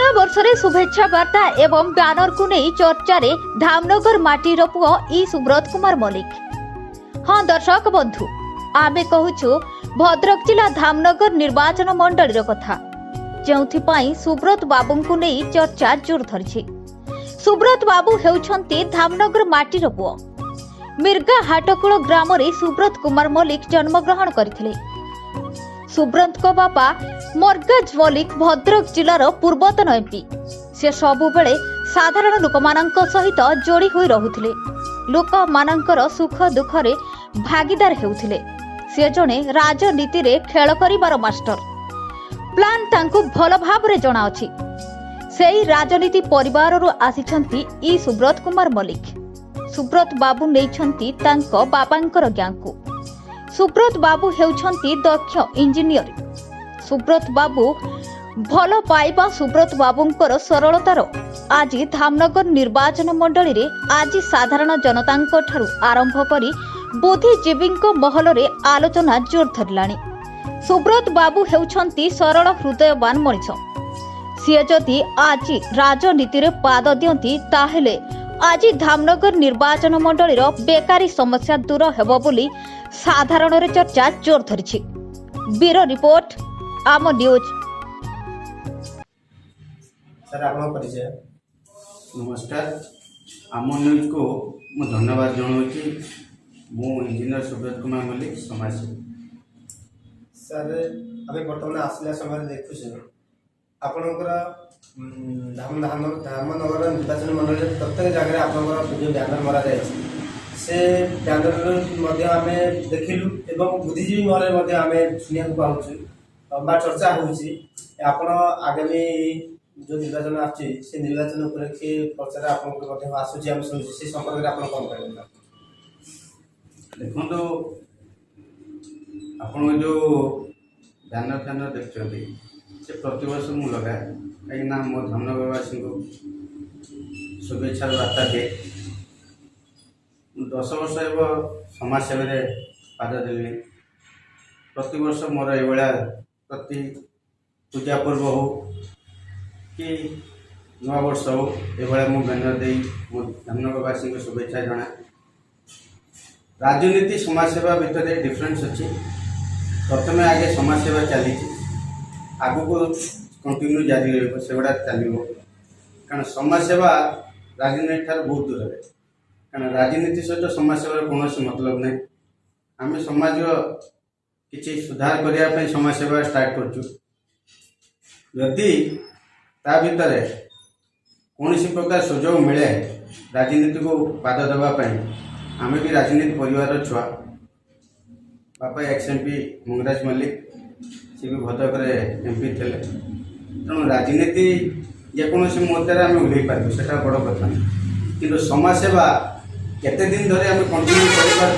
नूआ वर्ष रे शुभेच्छा वार्ता एवं ब्यानर को नहीं चर्चा रे धामनगर माटीर पुओ ई सुब्रत कुमार मल्लिक। हाँ दर्शक बंधु, आमे कहूछु भद्रक जिला धामनगर निर्वाचन मंडल कथा, जो सुब्रत बाबू को नहीं चर्चा जोर धरी। सुब्रत बाबू हेउछंती धामनगर माटीर पुओ। मिर्गा हाटकुल ग्राम रे सुब्रत कुमार मल्लिक जन्मग्रहण करथिले। सुब्रत को बापा मर्गज मल्लिक भद्रक जिलार पूर्वतन एमपी। से सबु बेले साधारण लोकमानंक सहित जोड़ी होई रहुथिले। लोकमानंकर सुख दुख रे भागीदार हेउथिले। से जणे राजनीति रे खेल करिवार मास्टर। प्लान तांकु भल भाबरे जणा अछि। सेही राजनीति परिवार रु आसिछंती ई सुब्रत कुमार मल्लिक। सुब्रत बाबू नेइछंती तांको बापांकर ज्ञानकु। सुब्रत बाबू हेउछंती दक्ष इंजीनियर। सुब्रत बाबू भल पाइबा सुब्रत बाबूंकर सरलतार आज धामनगर निर्वाचन मंडली रे आज साधारण जनतांको ठारू आरंभ करी बुद्धिजीवींको महल रे आलोचना जोर धरलाणी। सुब्रत बाबू हेउछंती सरल हृदयवान मनिष। सिए जदि आज राजनीति रे पाद दियंती ताहेले आज धामनगर निर्वाचन मंडलीर बेकारी समस्या दूर हेबो बोली साधारण रे चर्चा जोर धरिछि। ब्यूरो रिपोर्ट आम न्यूज। सर आपन परिचय। नमस्कार, आम न्यूज को मु धन्यवाद जनाऊँगी। मु इंजीनियर सुब्रत कुमार मल्लिक समाजसेवी। सर अभी बर्तमान आसला समय देखुछु आपनकर धामनगर निर्वाचन मंडल प्रत्येक जगह आपनकर जो बैनर मरा जाए से बैनर आम देखिलु एवं बुद्धिजीवी महल में आम शुणा पाऊँ बा चर्चा होगी आप आगामी जो निर्वाचन आसे निर्वाचन उपलक्षे प्रचार आसूँ आम शुणु से संपर्क में आप कौन कह देखो आपण जो बैनर फैनर देखते से प्रतिवर्ष मुझे लगाए कहीं मो धामनगरवासी को शुभेच्छा वार्ता दिए। 10 वर्ष एव समाज सेवा पाद देली। प्रतिवर्ष मोर ये प्रति पूजा पर्व हो कि नवा वर्ष हो ये मु बैनर दे मो धामनगरवासी को शुभेच्छा जना। राजनीति समाज सेवा भितर डिफरेन्स अच्छी। प्रथम आगे समाज सेवा चली आगु को कंटिन्यू जारी रही सेगुड़ा चलो कारण समाज सेवा राजनीति ठार बहुत दूर है। कारण राजनीति सहित समाज सेवा कौन मतलब नहीं। आम समाज किसी सुधार करने समाज सेवा स्टार्ट करदी ता भितर कौन प्रकार सुजोग मिले राजनीति को पाद देवाई आम भी राजनीति परिवार छुआ। बापा एक्स एमपी मंगराज मल्लिक सी भी भद्रक एमपी थे। तेणु राजनीति जेकोसी मुहूर्त आम ओल्ल पार्टी से बड़ कथा कि समाज सेवा केते दिन धरी आम कंटिन्यू कर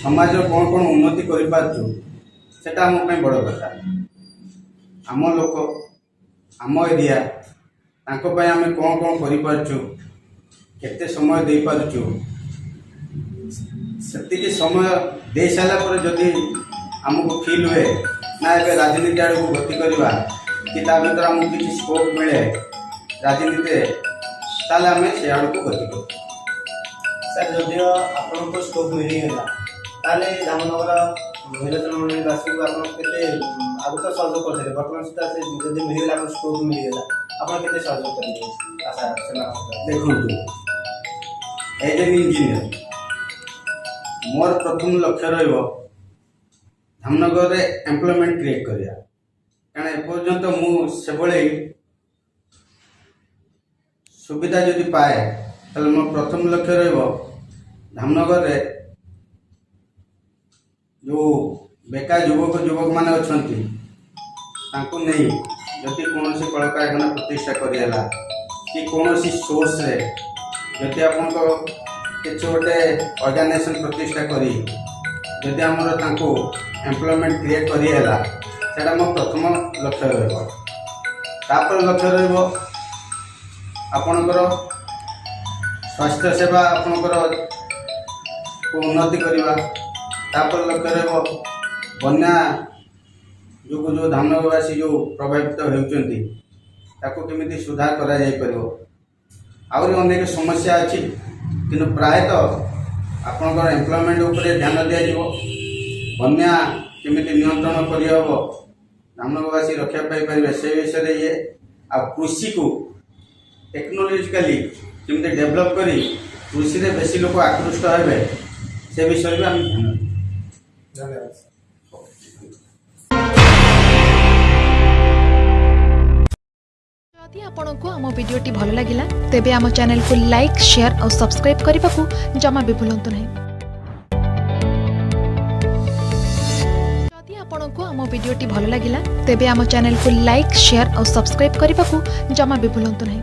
समाज कौन कौन उन्नति कर आम बड़ कथा। आम लोक आम एरिया आम कौन कौन करते समय दे पार्चु से समय दे सारापर जदि आमको फिल हुए ना ए राजनीति आड़ को गति करवा कि भर आमको किसी स्कोप मिले राजनीति ताले आम से आड़ को गति कर। सर जदिव आपको स्कोप मिलगला ताले धामनगर निर्वाचन मंडलवासी को आगु तो सहयोग करते बर्तमान सुधा से जब मिलगला स्कोप मिलगला आप सहयोग करेंगे आशा देखो एज एन इंजीनियर मोर प्रथम लक्ष्य धामनगर एम्प्लॉयमेंट क्रिएट करिया। कारण एपर्यंत मुझे सुविधा जदि पाए तो मोर प्रथम लक्ष्य धामनगर जो बेकार युवक युवक मान अच्छा नहीं जदि कौन कल कारखाना प्रतिष्ठा करला कि कौन सोर्स जदि आप किसी गोटे ऑर्गेनाइजेशन प्रतिष्ठा करी जदि आमर तांको एम्प्लॉयमेंट क्रिएट करेला सेटा मो प्रथम लक्ष्य रपर लक्ष्य आपणकर स्वास्थ्य सेवा आपणकर उन्नति करवा तापर लक्ष्य बन्या जो धामनगरवासी जो प्रभावित होती ताको केमिति सुधार करा जाई परिबो आउरी अनेक समस्या अछि किंतु प्रायतः आपनकर एम्प्लॉयमेंट उपरे ध्यान दिया जिवो बन्या केमिति नियंत्रण करि हबो धामनगरवासी रक्षा पाई परिबे से विषय रे ये आ कृषि को टेक्नोलॉजिकली केमिति डेवलप करी कृषि रे बेसी लोक आकृष्ट हेबे से विषय भी हम ध्यान धन्यवाद। जदि आपंक आम भिडी भल लगा तेब आम चैनल को लाइक शेयर और सब्सक्राइब करने को जमा भी भूलु नहीं। जदि आपंक आम भिडी भल लगा तेब आम चैनल को लाइक शेयर और सब्सक्राइब करने को जमा भी भूलु नहीं।